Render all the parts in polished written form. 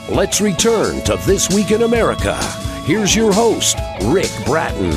Let's return to This Week in America. Here's your host, Rick Bratton.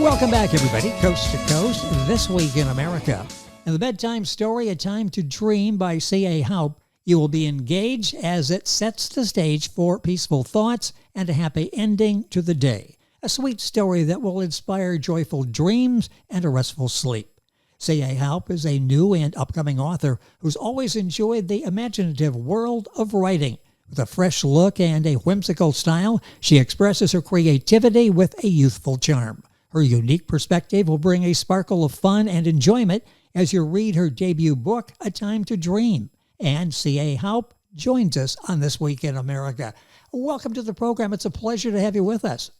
Welcome back, everybody, coast to coast, This Week in America. In the bedtime story, A Time to Dream by C.A. Houp, you will be engaged as it sets the stage for peaceful thoughts and a happy ending to the day. A sweet story that will inspire joyful dreams and a restful sleep. C.A. Houp is a new and upcoming author who's always enjoyed the imaginative world of writing. With a fresh look and a whimsical style, she expresses her creativity with a youthful charm. Her unique perspective will bring a sparkle of fun and enjoyment as you read her debut book, A Time to Dream. And C.A. Houp joins us on This Week in America. Welcome to the program. It's a pleasure to have you with us.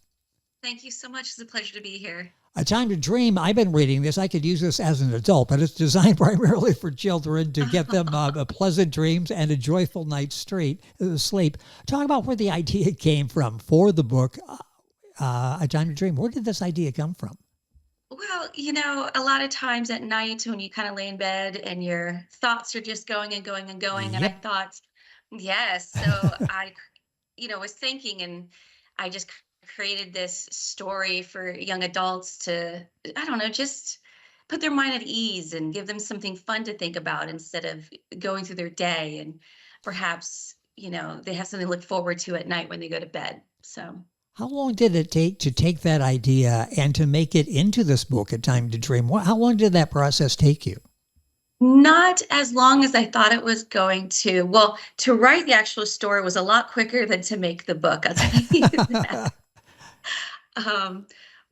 Thank you so much. It's a pleasure to be here. A Time to Dream, I've been reading this. I could use this as an adult, but it's designed primarily for children to get them pleasant dreams and a joyful night's sleep. Talk about where the idea came from for the book, A Time to Dream. Where did this idea come from? Well, a lot of times at night when you kind of lay in bed and your thoughts are just going and going and going. Yep. And I thought, yes. So I, was thinking, and I just created this story for young adults to, just put their mind at ease and give them something fun to think about instead of going through their day. And perhaps, they have something to look forward to at night when they go to bed. So. How long did it take to take that idea and to make it into this book, A Time to Dream? How long did that process take you? Not as long as I thought it was going to. Well, to write the actual story was a lot quicker than to make the book. I'll tell you that.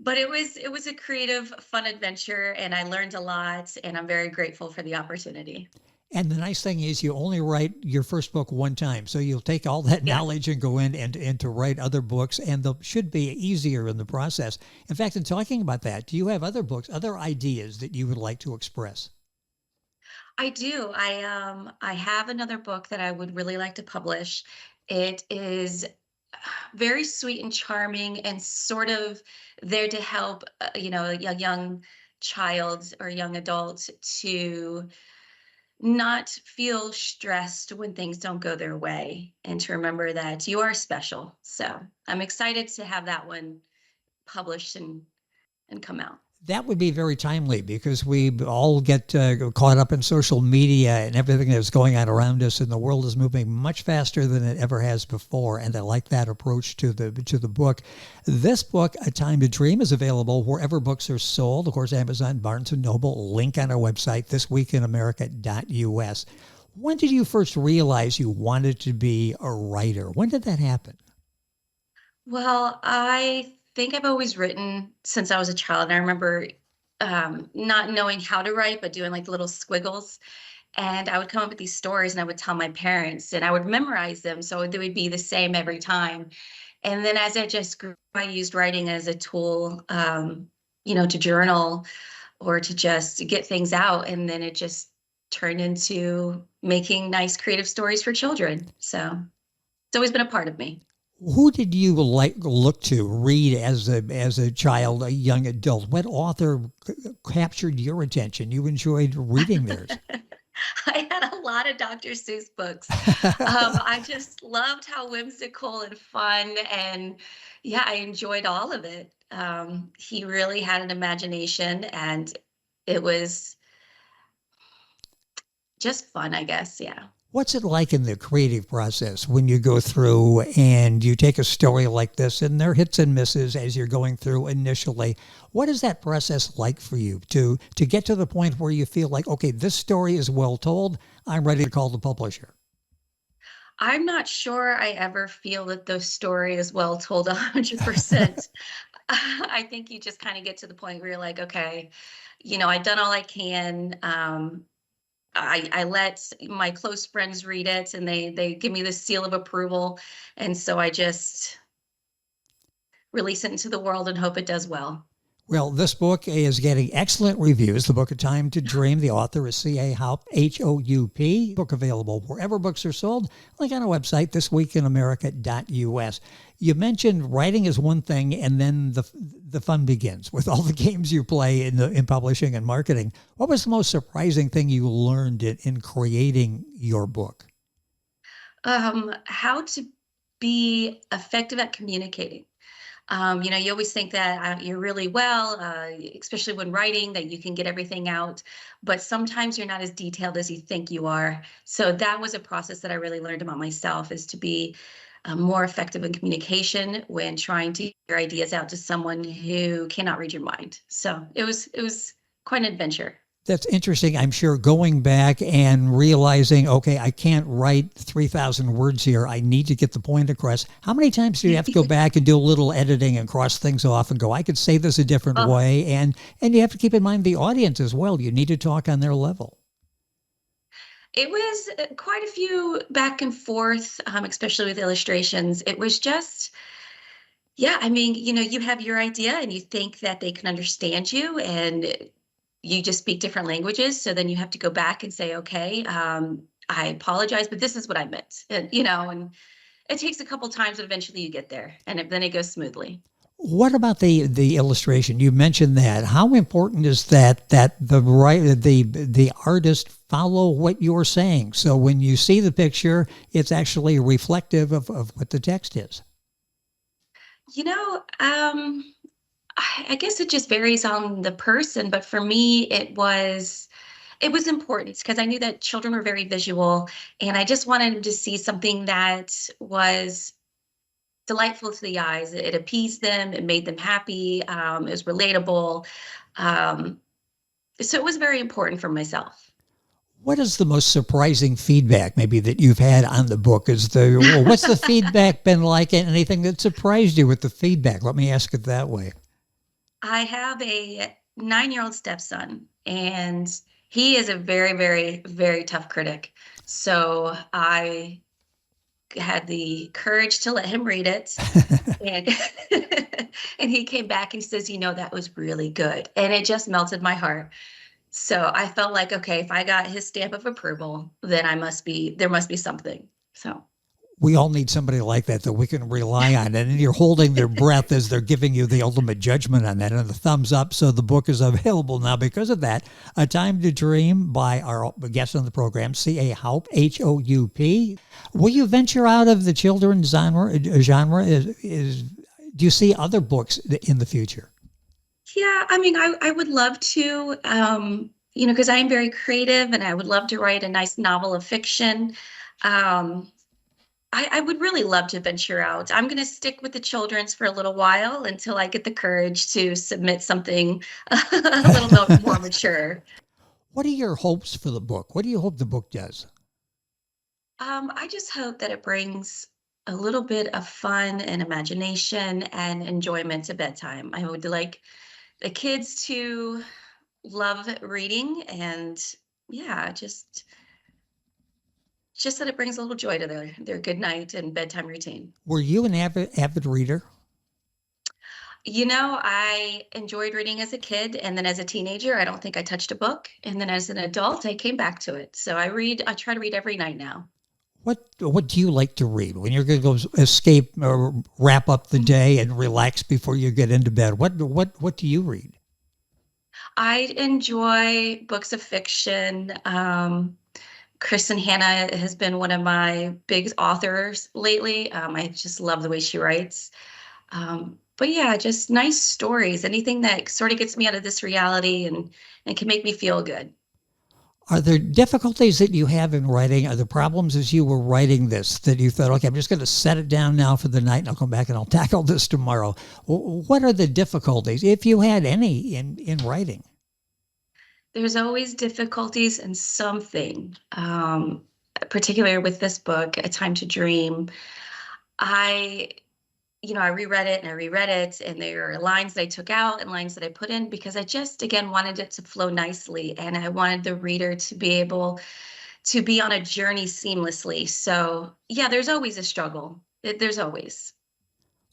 But it was a creative, fun adventure, and I learned a lot, and I'm very grateful for the opportunity. And the nice thing is you only write your first book one time. So you'll take all that knowledge and go in and to write other books, and they should be easier in the process. In fact, in talking about that, do you have other books, other ideas that you would like to express? I do. I have another book that I would really like to publish. It is very sweet and charming and sort of there to help, a young child or young adult to not feel stressed when things don't go their way and to remember that you are special. So I'm excited to have that one published and come out. That would be very timely because we all get caught up in social media and everything that's going on around us, and the world is moving much faster than it ever has before. And I like that approach to the book. This book, A Time to Dream, is available wherever books are sold. Of course, Amazon, Barnes & Noble, link on our website, thisweekinamerica.us. When did you first realize you wanted to be a writer? When did that happen? Well, I think I've always written since I was a child. I remember not knowing how to write, but doing like little squiggles. And I would come up with these stories and I would tell my parents and I would memorize them. So they would be the same every time. And then as I just grew, I used writing as a tool, to journal or to just get things out. And then it just turned into making nice creative stories for children. So it's always been a part of me. Who did you look to read as a child, a young adult? What author captured your attention? You enjoyed reading theirs. I had a lot of Dr. Seuss books. I just loved how whimsical and fun, and I enjoyed all of it. He really had an imagination, and it was just fun, I guess. Yeah. What's it like in the creative process when you go through and you take a story like this and there are hits and misses as you're going through initially? What is that process like for you to get to the point where you feel like, okay, this story is well told, I'm ready to call the publisher? I'm not sure I ever feel that the story is well told 100%. I think you just kind of get to the point where you're like, okay, I've done all I can. I let my close friends read it and they give me the seal of approval. And so I just release it into the world and hope it does well. Well, this book is getting excellent reviews. The book, A Time to Dream. The author is C.A. Houp, H-O-U-P. Book available wherever books are sold. Link on our website, thisweekinamerica.us. You mentioned writing is one thing, and then the fun begins with all the games you play in publishing and marketing. What was the most surprising thing you learned in creating your book? How to be effective at communicating. You always think that you're really well, especially when writing, that you can get everything out, but sometimes you're not as detailed as you think you are. So that was a process that I really learned about myself, is to be more effective in communication when trying to get your ideas out to someone who cannot read your mind. So it was quite an adventure. That's interesting. I'm sure going back and realizing, okay, I can't write 3,000 words here. I need to get the point across. How many times do you have to go back and do a little editing and cross things off and go, I could say this a different Oh, way? And you have to keep in mind the audience as well. You need to talk on their level. it was quite a few back and forth, especially with illustrations. It was just, yeah, I mean, you have your idea and you think that they can understand you, and you just speak different languages. So then you have to go back and say, okay, I apologize, but this is what I meant. And it takes a couple times, but eventually you get there, and then it goes smoothly. What about the illustration? You mentioned that. How important is that the artist follow what you're saying? So when you see the picture, it's actually reflective of what the text is. You know, I guess it just varies on the person, but for me, it was important because I knew that children were very visual, and I just wanted them to see something that was delightful to the eyes. It appeased them, it made them happy, it was relatable. Um, so it was very important for myself. What is the most surprising feedback maybe that you've had on the book? What's the feedback been like, and anything that surprised you with the feedback? Let me ask it that way. I have a 9-year-old stepson, and he is a very, very, very tough critic. So I had the courage to let him read it, and and he came back and he says, that was really good, and it just melted my heart. So I felt like, okay, if I got his stamp of approval, then there must be something. So We all need somebody like that we can rely on. And you're holding their breath as they're giving you the ultimate judgment on that, and the thumbs up. So the book is available now because of that. A Time to Dream by our guest on the program, C.A. Houp, Houp. Will you venture out of the children's genre? Do you see other books in the future? yeah, I mean, I would love to, because I am very creative, and I would love to write a nice novel of fiction. Um, I would really love to venture out. I'm going to stick with the children's for a little while until I get the courage to submit something a little bit more mature. What are your hopes for the book? What do you hope the book does? I just hope that it brings a little bit of fun and imagination and enjoyment to bedtime. I would like the kids to love reading, and yeah, just that it brings a little joy to their good night and bedtime routine. Were you an avid reader? I enjoyed reading as a kid, and then as a teenager, I don't think I touched a book. And then as an adult, I came back to it. So I try to read every night now. What do you like to read when you're going to go escape or wrap up the day and relax before you get into bed? What do you read? I enjoy books of fiction. Kristen Hanna has been one of my big authors lately. I just love the way she writes. But yeah, just nice stories, anything that sort of gets me out of this reality and can make me feel good. Are there difficulties that you have in writing? Are there problems as you were writing this that you thought, okay, I'm just going to set it down now for the night and I'll come back and I'll tackle this tomorrow? What are the difficulties, if you had any, in writing? There's always difficulties in something, particularly with this book, A Time to Dream. I I reread it and I reread it, and there are lines that I took out and lines that I put in because I just, again, wanted it to flow nicely, and I wanted the reader to be able to be on a journey seamlessly. So yeah, there's always a struggle. There's always.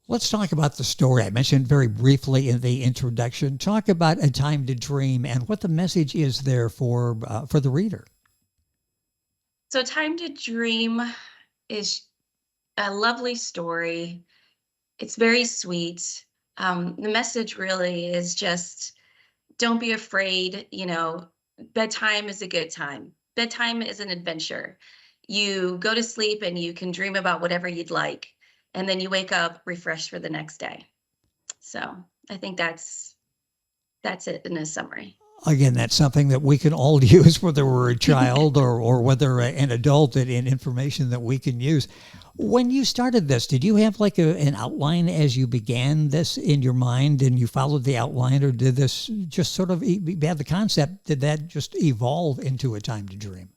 Let's talk about the story. I mentioned very briefly in the introduction. Talk about A Time to Dream and what the message is there for the reader. So Time to Dream is a lovely story. It's very sweet. The message really is just don't be afraid. Bedtime is a good time. Bedtime is an adventure. you go to sleep and you can dream about whatever you'd like, and then you wake up refreshed for the next day. So I think that's it in a summary. Again, that's something that we can all use, whether we're a child or whether an adult, and information that we can use. When you started this, did you have like an outline as you began this in your mind and you followed the outline, or did this just sort of, you had the concept, did that just evolve into A Time to Dream?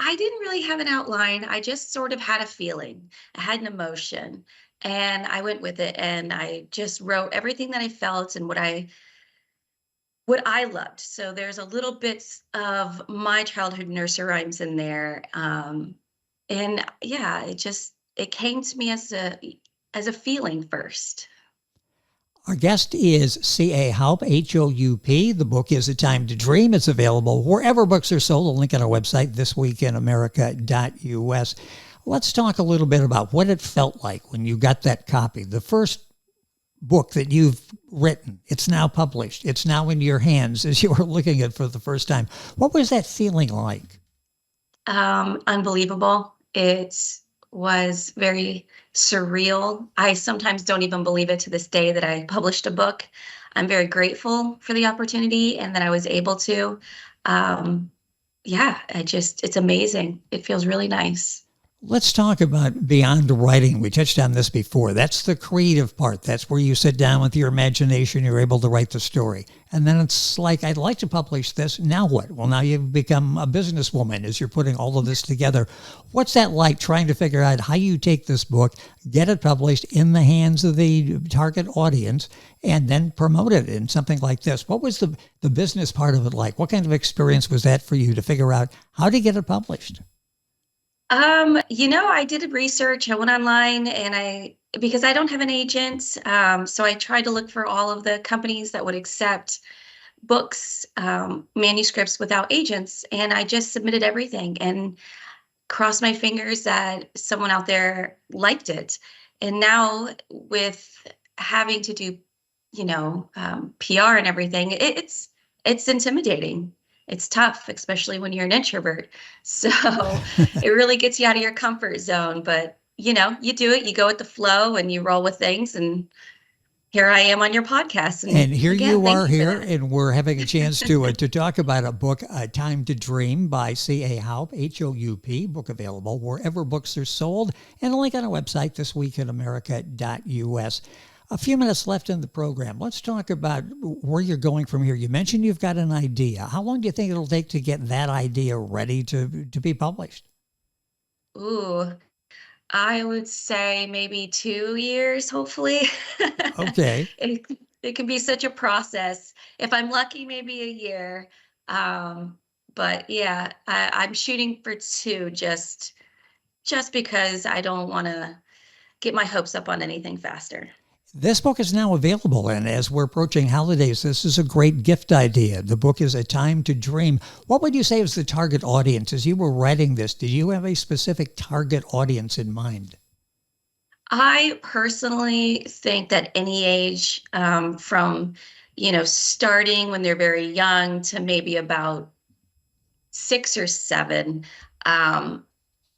I didn't really have an outline. I just sort of had a feeling. I had an emotion, and I went with it, and I just wrote everything that I felt and what I loved. So there's a little bits of my childhood nursery rhymes in there. And yeah, it came to me as a feeling first. Our guest is C.A. Houp, H-O-U-P. The book is A Time to Dream. It's available wherever books are sold. A link on our website, thisweekinamerica.us. Let's talk a little bit about what it felt like when you got that copy. The first book that you've written, it's now published. It's now in your hands as you were looking at it for the first time. What was that feeling like? Unbelievable. It was very surreal. I sometimes don't even believe it to this day that I published a book. I'm very grateful for the opportunity and that I was able to. Yeah, it's amazing. It feels really nice. Let's talk about beyond writing. We touched on this before. That's the creative part. That's where you sit down with your imagination. You're able to write the story. And then it's like, I'd like to publish this. Now what? Well, now you've become a businesswoman as you're putting all of this together. What's that like, trying to figure out how you take this book, get it published in the hands of the target audience, and then promote it in something like this? What was the business part of it like? What kind of experience was that for you to figure out how to get it published? I did research. I went online, and because I don't have an agent, so I tried to look for all of the companies that would accept books, manuscripts without agents, and I just submitted everything and crossed my fingers that someone out there liked it. And now with having to do, PR and everything, it's intimidating. It's tough, especially when you're an introvert. So it really gets you out of your comfort zone. But, you do it, you go with the flow and you roll with things. And here I am on your podcast. And here again, you are here, and we're having a chance to talk about a book, A Time to Dream by C.A. Houp, H-O-U-P, book available wherever books are sold, and a link on our website, thisweekinamerica.us. A few minutes left in the program. Let's talk about where you're going from here. You mentioned you've got an idea. How long do you think it'll take to get that idea ready to be published? Ooh, I would say maybe 2 years, hopefully. Okay. It can be such a process. If I'm lucky, maybe a year. But yeah, I'm shooting for 2 just because I don't want to get my hopes up on anything faster. This book is now available, and as we're approaching holidays, this is a great gift idea. The book is A Time to Dream. What would you say is the target audience? As you were writing this, did you have a specific target audience in mind? I personally think that any age, from, starting when they're very young to maybe about 6 or 7,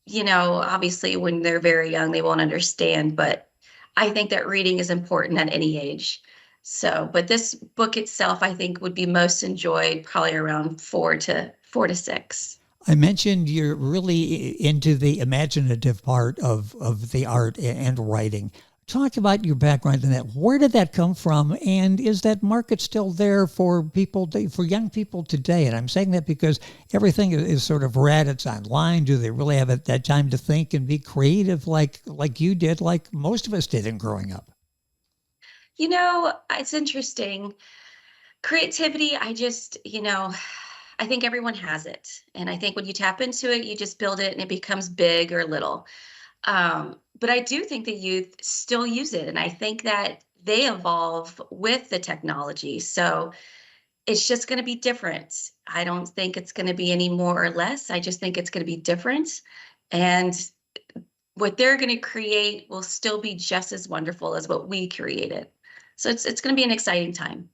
obviously when they're very young, they won't understand, but I think that reading is important at any age. So, but this book itself, I think, would be most enjoyed probably around 4 to 6. I mentioned you're really into the imaginative part of the art and writing. Talk about your background in that. Where did that come from? And is that market still there for for young people today? And I'm saying that because everything is sort of read, it's online. Do they really have that time to think and be creative like you did, like most of us did in growing up? It's interesting. Creativity, I think everyone has it. And I think when you tap into it, you just build it and it becomes big or little. But I do think the youth still use it. And I think that they evolve with the technology. So it's just going to be different. I don't think it's going to be any more or less. I just think it's going to be different. And what they're going to create will still be just as wonderful as what we created. So it's going to be an exciting time.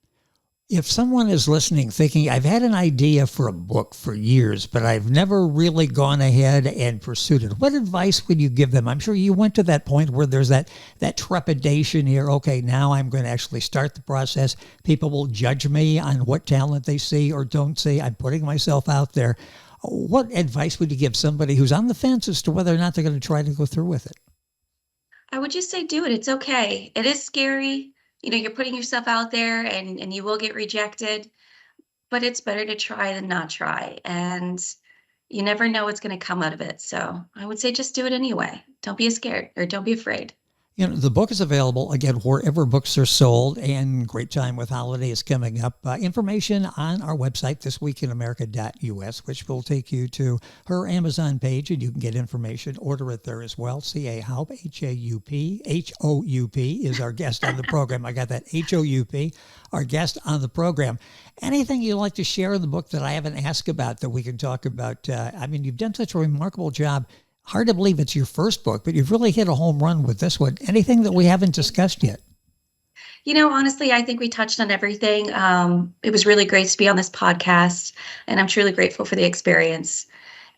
If someone is listening thinking, I've had an idea for a book for years, but I've never really gone ahead and pursued it, what advice would you give them? I'm sure you went to that point where there's that trepidation here. Okay, now I'm going to actually start the process. People will judge me on what talent they see or don't see. I'm putting myself out there. What advice would you give somebody who's on the fence as to whether or not they're going to try to go through with it? I would just say do it. It's okay. It is scary. You're putting yourself out there and you will get rejected, but it's better to try than not try. And you never know what's going to come out of it. So I would say just do it anyway. Don't be scared or don't be afraid. The book is available, again, wherever books are sold, and great time with holiday is coming up. Information on our website, thisweekinamerica.us, which will take you to her Amazon page, and you can get information. Order it there as well. C.A. Houp, H-A-U-P. H-O-U-P is our guest on the program. I got that, H-O-U-P, our guest on the program. Anything you'd like to share in the book that I haven't asked about that we can talk about? You've done such a remarkable job. Hard to believe it's your first book, but you've really hit a home run with this one. Anything that we haven't discussed yet? Honestly, I think we touched on everything. It was really great to be on this podcast, and I'm truly grateful for the experience.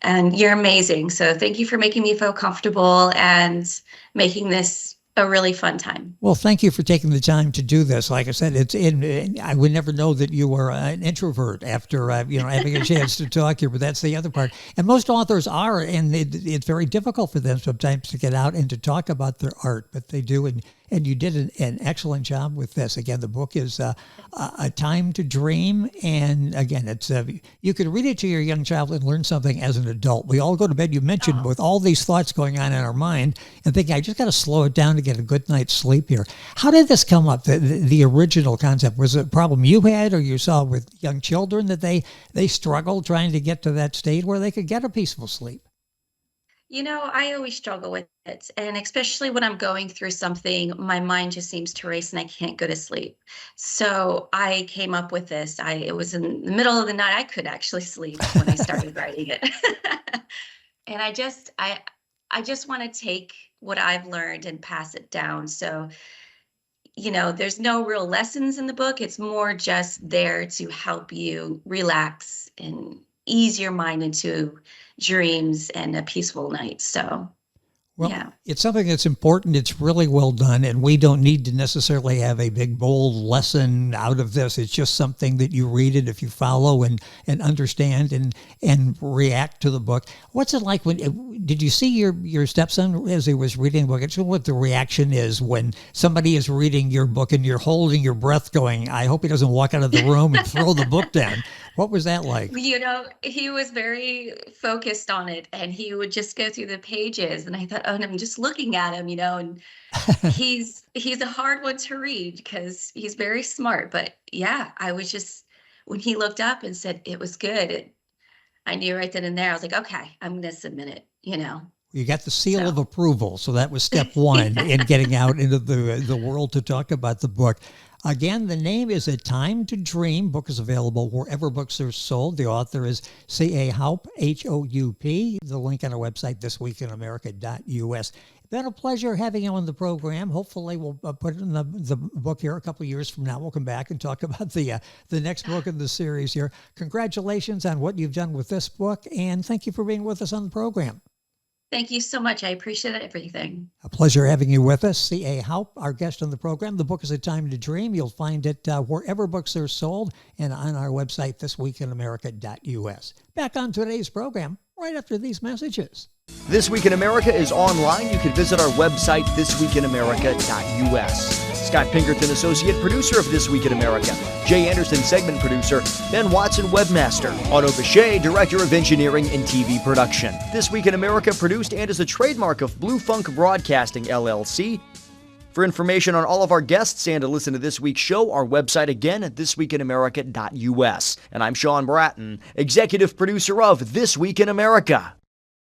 And you're amazing. So thank you for making me feel comfortable and making this a really fun time. Well, thank you for taking the time to do this. Like I said, I would never know that you were an introvert after having a chance to talk here, but that's the other part. And most authors are, and it's very difficult for them sometimes to get out and to talk about their art, but they do. And you did an excellent job with this. Again, the book is A Time to Dream. And again, it's you could read it to your young child and learn something as an adult. We all go to bed, you mentioned, with all these thoughts going on in our mind and thinking, I just got to slow it down to get a good night's sleep here. How did this come up, the original concept? Was it a problem you had or you saw with young children that they struggled trying to get to that state where they could get a peaceful sleep? I always struggle with it. And especially when I'm going through something, my mind just seems to race and I can't go to sleep. So I came up with this. It was in the middle of the night. I could actually sleep when I started writing it. And I just want to take what I've learned and pass it down. So, there's no real lessons in the book. It's more just there to help you relax and ease your mind into dreams and a peaceful night. So, yeah. It's something that's important. It's really well done, and we don't need to necessarily have a big, bold lesson out of this. It's just something that you read it if you follow and understand and react to the book. What's it like did you see your stepson as he was reading the book? It's what the reaction is when somebody is reading your book and you're holding your breath going, I hope he doesn't walk out of the room and throw the book down. What was that like? He was very focused on it, and he would just go through the pages, and I thought, oh, and I'm just looking at him, and he's a hard one to read because he's very smart. But yeah, I was just, when he looked up and said it was good, I knew right then and there, I was like, okay, I'm going to submit it, You got the seal of approval. So that was step one in getting out into the world to talk about the book. Again, the name is A Time to Dream. Book is available wherever books are sold. The author is C.A. Houp, H-O-U-P. The link on our website, thisweekinamerica.us. Been a pleasure having you on the program. Hopefully we'll put it in the book here a couple of years from now. We'll come back and talk about the next book in the series here. Congratulations on what you've done with this book, and thank you for being with us on the program. Thank you so much. I appreciate everything. A pleasure having you with us. C.A. Houp, our guest on the program. The book is A Time to Dream. You'll find it wherever books are sold and on our website, thisweekinamerica.us. Back on today's program right after these messages. This Week in America is online. You can visit our website, thisweekinamerica.us. Scott Pinkerton, Associate Producer of This Week in America. Jay Anderson, Segment Producer. Ben Watson, Webmaster. Otto Bechet, Director of Engineering and TV Production. This Week in America produced and is a trademark of Blue Funk Broadcasting, LLC. For information on all of our guests and to listen to this week's show, our website again at thisweekinamerica.us. And I'm Sean Bratton, Executive Producer of This Week in America.